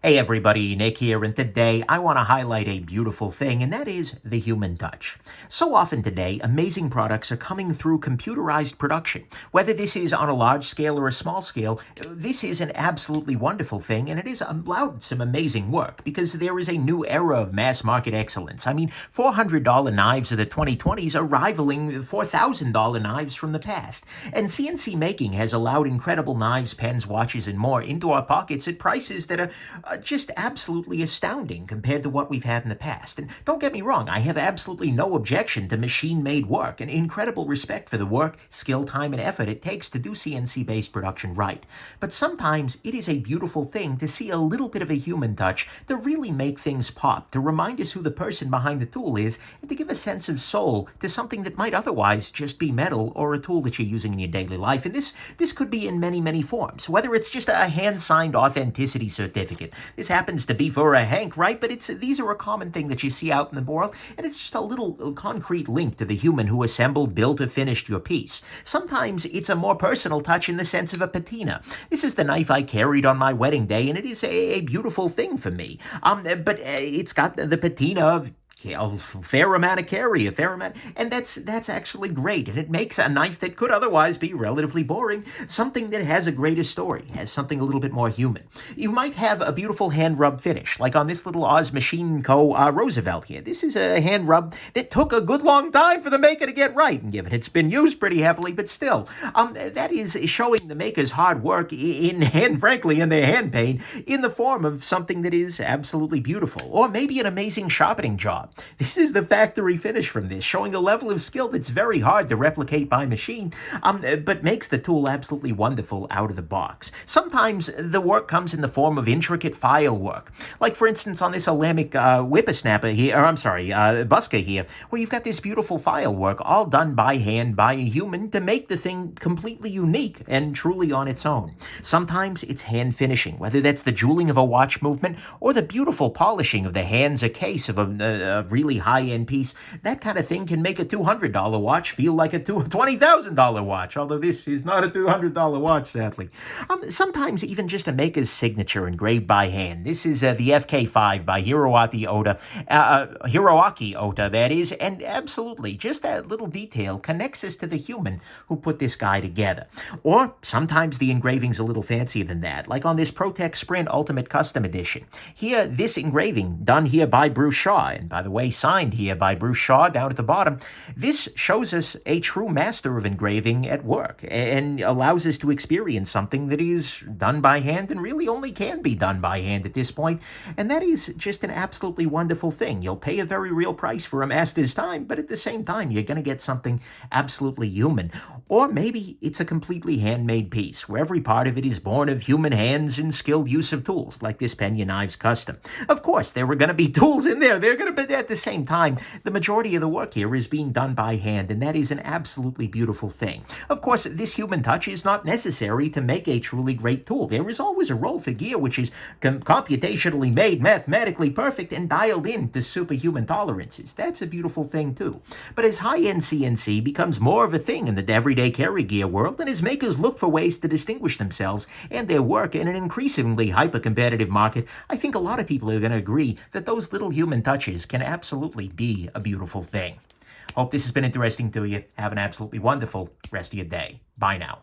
Hey everybody, Nick here, and today I want to highlight a beautiful thing, and that is the human touch. So often today, amazing products are coming through computerized production. Whether this is on a large scale or a small scale, this is an absolutely wonderful thing, and it has allowed some amazing work, because there is a new era of mass market excellence. I mean, $400 knives of the 2020s are rivaling $4,000 knives from the past. And CNC making has allowed incredible knives, pens, watches, and more into our pockets at prices that are just absolutely astounding compared to what we've had in the past. And don't get me wrong, I have absolutely no objection to machine-made work and incredible respect for the work, skill, time, and effort it takes to do CNC-based production right. But sometimes it is a beautiful thing to see a little bit of a human touch to really make things pop, to remind us who the person behind the tool is, and to give a sense of soul to something that might otherwise just be metal or a tool that you're using in your daily life. And this could be in many, many forms, whether it's just a hand-signed authenticity certificate. This happens to be for a Hank, right? But these are a common thing that you see out in the world, and it's just a little concrete link to the human who assembled, built, or finished your piece. Sometimes it's a more personal touch in the sense of a patina. This is the knife I carried on my wedding day, and it is a beautiful thing for me. But it's got the patina of a fair amount of carry, a fair amount, and that's actually great, and it makes a knife that could otherwise be relatively boring something that has a greater story, has something a little bit more human. You might have a beautiful hand rub finish, like on this little Oz Machine Co. Roosevelt here. This is a hand rub that took a good long time for the maker to get right, and given it's been used pretty heavily, but still, that is showing the maker's hard work frankly, in their hand pain, in the form of something that is absolutely beautiful, or maybe an amazing sharpening job. This is the factory finish from this, showing a level of skill that's very hard to replicate by machine, but makes the tool absolutely wonderful out of the box. Sometimes the work comes in the form of intricate file work, like for instance on this Olamic whippersnapper here, busker here, where you've got this beautiful file work all done by hand by a human to make the thing completely unique and truly on its own. Sometimes it's hand finishing, whether that's the jeweling of a watch movement or the beautiful polishing of the hands or case of a really high-end piece. That kind of thing can make a $200 watch feel like a $20,000 watch, although this is not a $200 watch, sadly. Sometimes even just a maker's signature engraved by hand. This is the FK5 by Hiroaki Ota, that is, and absolutely, just that little detail connects us to the human who put this guy together. Or sometimes the engraving's a little fancier than that, like on this ProTech Sprint Ultimate Custom Edition. Here, this engraving, done here by Bruce Shaw, and by the way, signed here by Bruce Shaw down at the bottom. This shows us a true master of engraving at work and allows us to experience something that is done by hand and really only can be done by hand at this point. And that is just an absolutely wonderful thing. You'll pay a very real price for a master's time, but at the same time, you're going to get something absolutely human. Or maybe it's a completely handmade piece where every part of it is born of human hands and skilled use of tools, like this Pena Knives Custom. Of course, there were going to be tools in there. They're going to be at the same time, the majority of the work here is being done by hand, and that is an absolutely beautiful thing. Of course, this human touch is not necessary to make a truly great tool. There is always a role for gear which is computationally made, mathematically perfect, and dialed in to superhuman tolerances. That's a beautiful thing too. But as high-end CNC becomes more of a thing in the everyday carry gear world, and as makers look for ways to distinguish themselves and their work in an increasingly hyper-competitive market, I think a lot of people are going to agree that those little human touches can absolutely be a beautiful thing. Hope this has been interesting to you. Have an absolutely wonderful rest of your day. Bye now.